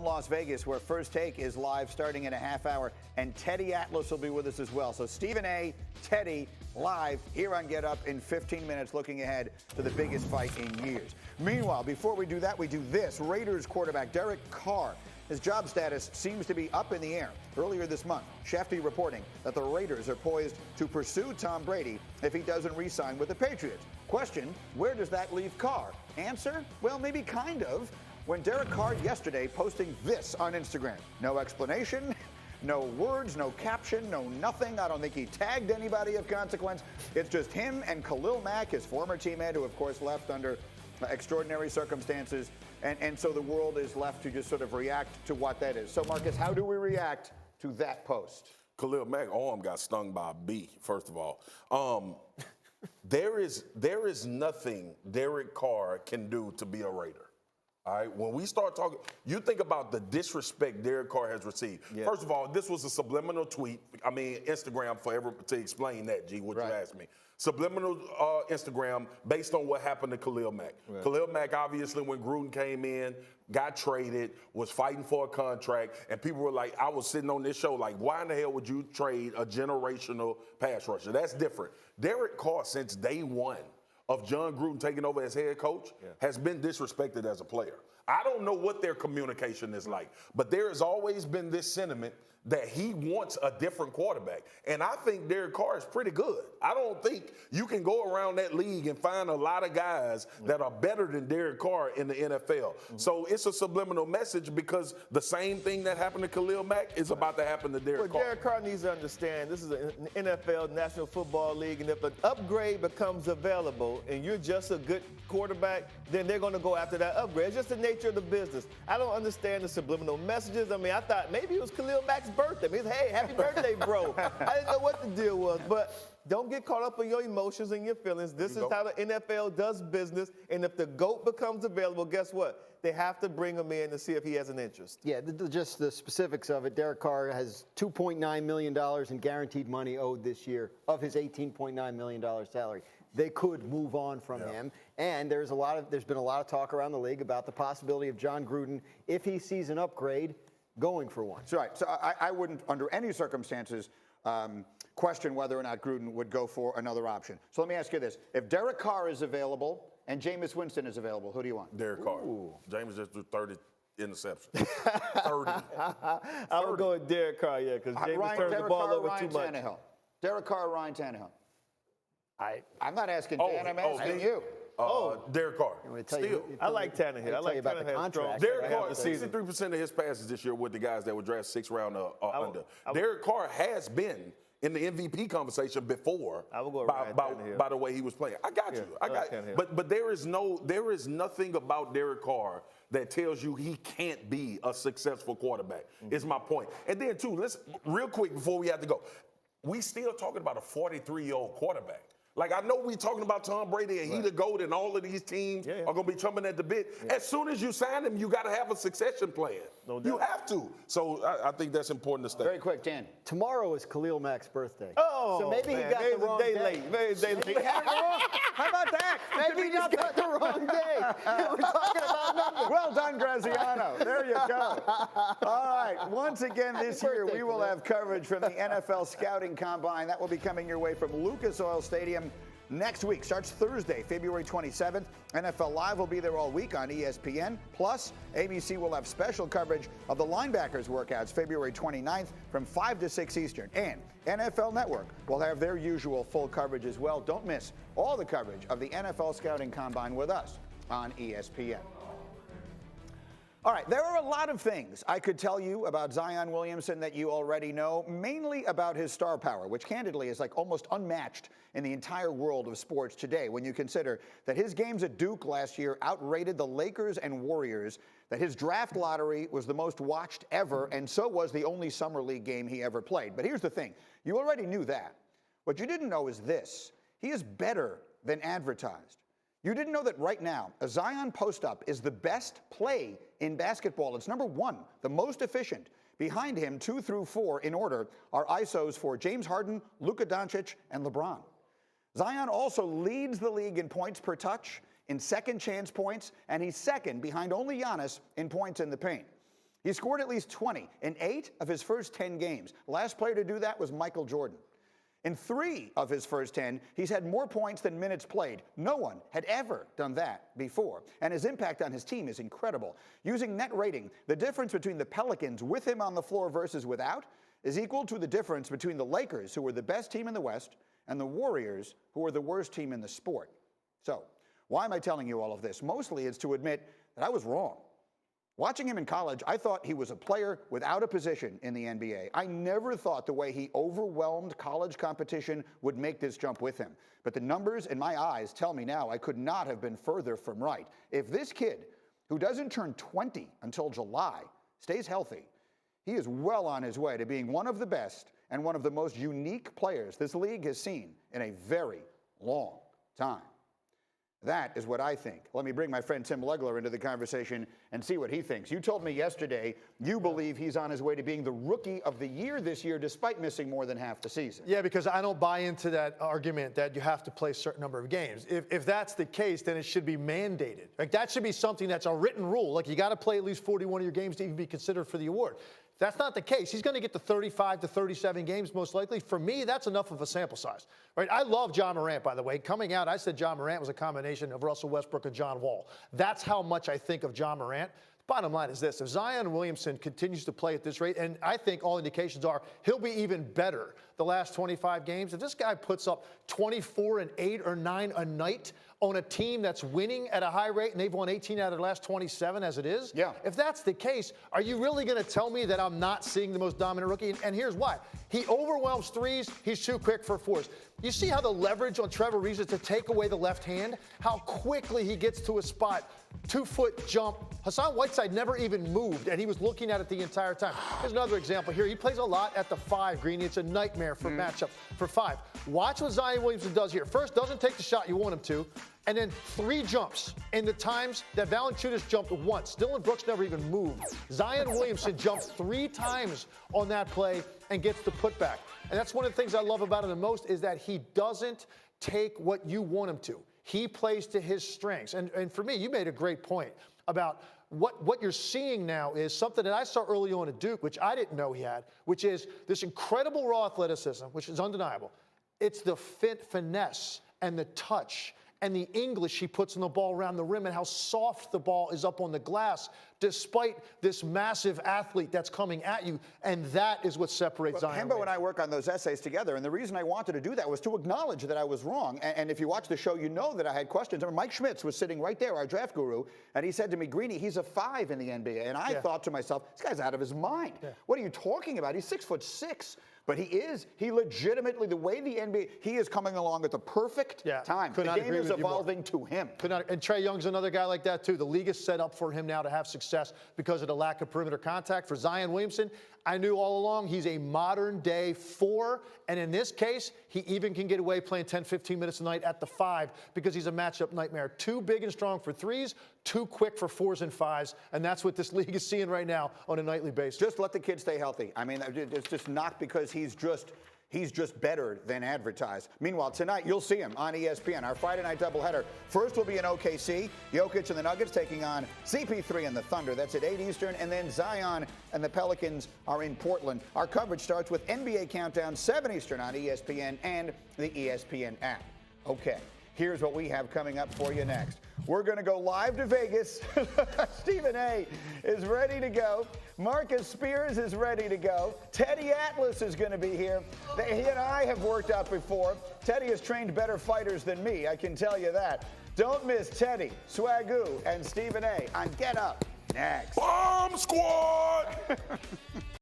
Las Vegas, where First Take is live starting in a half hour, and Teddy Atlas will be with us as well. So Stephen A., Teddy, live here on Get Up in 15 minutes, looking ahead to the biggest fight in years. Meanwhile, before we do that, we do this. Raiders quarterback Derek Carr. His job status seems to be up in the air. Earlier this month, Shefty reporting that the Raiders are poised to pursue Tom Brady if he doesn't re-sign with the Patriots. Question, where does that leave Carr? Answer, well, maybe kind of. When Derek Carr yesterday posting this on Instagram. No explanation, no words, no caption, no nothing. I don't think he tagged anybody of consequence. It's just him and Khalil Mack, his former teammate, who of course left under extraordinary circumstances. And so the world is left to just sort of react to what that is. So, Marcus, how do we react to that post? Khalil Mack's arm got stung by a bee, first of all. There is nothing Derek Carr can do to be a Raider. All right, when we start talking, you think about the disrespect Derek Carr has received. Yeah. First of all, this was a subliminal tweet. I mean, Instagram forever to explain that, G, what you asked me. Subliminal Instagram based on what happened to Khalil Mack. Right. Khalil Mack, obviously, when Gruden came in, got traded, was fighting for a contract, and people were like, I was sitting on this show like, why in the hell would you trade a generational pass rusher? That's different. Derek Carr, since day one of John Gruden taking over as head coach, has been disrespected as a player. I don't know what their communication is like, but there has always been this sentiment that he wants a different quarterback. And I think Derek Carr is pretty good. I don't think you can go around that league and find a lot of guys that are better than Derek Carr in the NFL. So it's a subliminal message because the same thing that happened to Khalil Mack is about to happen to Derek Carr. Derek Carr needs to understand this is an NFL, National Football League, and if an upgrade becomes available and you're just a good quarterback, then they're going to go after that upgrade. It's just the nature of the business. I don't understand the subliminal messages. I mean, I thought maybe it was Khalil Mack's birthday. I mean, hey, happy birthday, bro. I didn't know what the deal was, but don't get caught up in your emotions and your feelings. This is how the NFL does business, and if the GOAT becomes available, guess what? They have to bring him in to see if he has an interest. Yeah, just the specifics of it. Derek Carr has $2.9 million in guaranteed money owed this year of his $18.9 million salary. They could move on from him, and there's been a lot of talk around the league about the possibility of John Gruden, if he sees an upgrade, going for one. That's right. So I wouldn't, under any circumstances, question whether or not Gruden would go for another option. So let me ask you this. If Derek Carr is available and Jameis Winston is available, who do you want? Derek Carr. Jameis just threw 30 interceptions. 30. I would go with Derek Carr, because Jameis turns the ball over too much. Derek Carr or Ryan Tannehill? I'm not asking Dan, I'm asking you. Derek Carr. I like Tannehill. I like about the contract. Derek Carr, 63% of his passes this year with the guys that were drafted 6th round or under. Derek Carr has been in the MVP conversation before by the way he was playing. I got you. But there is nothing about Derek Carr that tells you he can't be a successful quarterback. Is my point. And then too, let's real quick before we have to go. We still talking about a 43-year-old quarterback. Like, I know we talking about Tom Brady and he the GOAT and all of these teams are going to be chomping at the bit. As soon as you sign him, you got to have a succession plan. You have to. So I think that's important to state. Very quick, Dan. Tomorrow is Khalil Mack's birthday. So maybe he got the wrong day. Late. How about that? Maybe he got the wrong day. We're talking about nothing. Well done, Graziano. There you go. All right. Once again this year, we will have coverage from the NFL Scouting Combine. That will be coming your way from Lucas Oil Stadium next week. Starts Thursday, February 27th. NFL Live will be there all week on ESPN. Plus, ABC will have special coverage of the linebackers workouts February 29th from 5 to 6 Eastern. And NFL Network will have their usual full coverage as well. Don't miss all the coverage of the NFL Scouting Combine with us on ESPN. All right, there are a lot of things I could tell you about Zion Williamson that you already know, mainly about his star power, which candidly is like almost unmatched in the entire world of sports today when you consider that his games at Duke last year outrated the Lakers and Warriors, that his draft lottery was the most watched ever, and so was the only summer league game he ever played. But here's the thing, you already knew that. What you didn't know is this, he is better than advertised. You didn't know that right now, a Zion post-up is the best play in basketball. It's number 1, the most efficient. Behind him, 2 through 4 in order, are ISOs for James Harden, Luka Doncic, and LeBron. Zion also leads the league in points per touch, in second chance points, and he's second behind only Giannis in points in the paint. He scored at least 20 in 8 of his first 10 games. Last player to do that was Michael Jordan. In 3 of his first 10, he's had more points than minutes played. No one had ever done that before. And his impact on his team is incredible. Using net rating, the difference between the Pelicans with him on the floor versus without is equal to the difference between the Lakers, who were the best team in the West, and the Warriors, who were the worst team in the sport. So, why am I telling you all of this? Mostly it's to admit that I was wrong. Watching him in college, I thought he was a player without a position in the NBA. I never thought the way he overwhelmed college competition would make this jump with him. But the numbers in my eyes tell me now I could not have been further from right. If this kid, who doesn't turn 20 until July, stays healthy, he is well on his way to being one of the best and one of the most unique players this league has seen in a very long time. That is what I think. Let me bring my friend Tim Legler into the conversation and see what he thinks. You told me yesterday you believe he's on his way to being the Rookie of the Year this year, despite missing more than half the season. Yeah, because I don't buy into that argument that you have to play a certain number of games. If that's the case, then it should be mandated. Like, that should be something that's a written rule. Like, you got to play at least 41 of your games to even be considered for the award. If that's not the case, he's going to get to 35 to 37 games most likely. For me, that's enough of a sample size. Right? I love John Morant, by the way. Coming out, I said John Morant was a combination of Russell Westbrook and John Wall. That's how much I think of John Morant. Bottom line is this: if Zion Williamson continues to play at this rate, and I think all indications are he'll be even better the last 25 games, if this guy puts up 24 and 8 or 9 a night on a team that's winning at a high rate, and they've won 18 out of the last 27 as it is, yeah. If that's the case, are you really going to tell me that I'm not seeing the most dominant rookie? And here's why. He overwhelms threes. He's too quick for fours. You see how the leverage on Trevor Reeves is to take away the left hand? How quickly he gets to a spot. 2-foot jump. Hassan Whiteside never even moved, and he was looking at it the entire time. Here's another example here. He plays a lot at the 5, Greeny. It's a nightmare for matchup for 5. Watch what Zion Williamson does here. First, doesn't take the shot you want him to, and then 3 jumps in the times that Valanciunas jumped once. Dylan Brooks never even moved. Zion Williamson jumps 3 times on that play and gets the putback. And that's one of the things I love about him the most, is that he doesn't take what you want him to. He plays to his strengths. And for me, you made a great point about what you're seeing now is something that I saw early on at Duke, which I didn't know he had, which is this incredible raw athleticism, which is undeniable. It's the finesse and the touch and the English he puts on the ball around the rim and how soft the ball is up on the glass despite this massive athlete that's coming at you. And that is what separates Zion. Hembo and I work on those essays together, and the reason I wanted to do that was to acknowledge that I was wrong. And if you watch the show, you know that I had questions. I mean, Mike Schmitz was sitting right there, our draft guru, and he said to me, Greeny, he's a 5 in the NBA. And I thought to myself, this guy's out of his mind. Yeah. What are you talking about? He's 6'6". But he legitimately, the way the NBA, he is coming along at the perfect time. The game is evolving to him. And Trae Young's another guy like that, too. The league is set up for him now to have success because of the lack of perimeter contact. For Zion Williamson, I knew all along he's a modern-day 4, and in this case, he even can get away playing 10, 15 minutes a night at the 5 because he's a matchup nightmare. Too big and strong for 3s, too quick for 4s and 5s, and that's what this league is seeing right now on a nightly basis. Just let the kid stay healthy. I mean, it's just not because he's just better than advertised. Meanwhile, tonight you'll see him on ESPN. Our Friday night doubleheader. First will be in OKC. Jokic and the Nuggets taking on CP3 and the Thunder. That's at 8 Eastern. And then Zion and the Pelicans are in Portland. Our coverage starts with NBA Countdown, 7 Eastern on ESPN and the ESPN app. Okay, here's what we have coming up for you next. We're going to go live to Vegas. Stephen A. is ready to go. Marcus Spears is ready to go. Teddy Atlas is going to be here. He and I have worked out before. Teddy has trained better fighters than me, I can tell you that. Don't miss Teddy, Swagoo, and Stephen A. on Get Up next. Bomb Squad!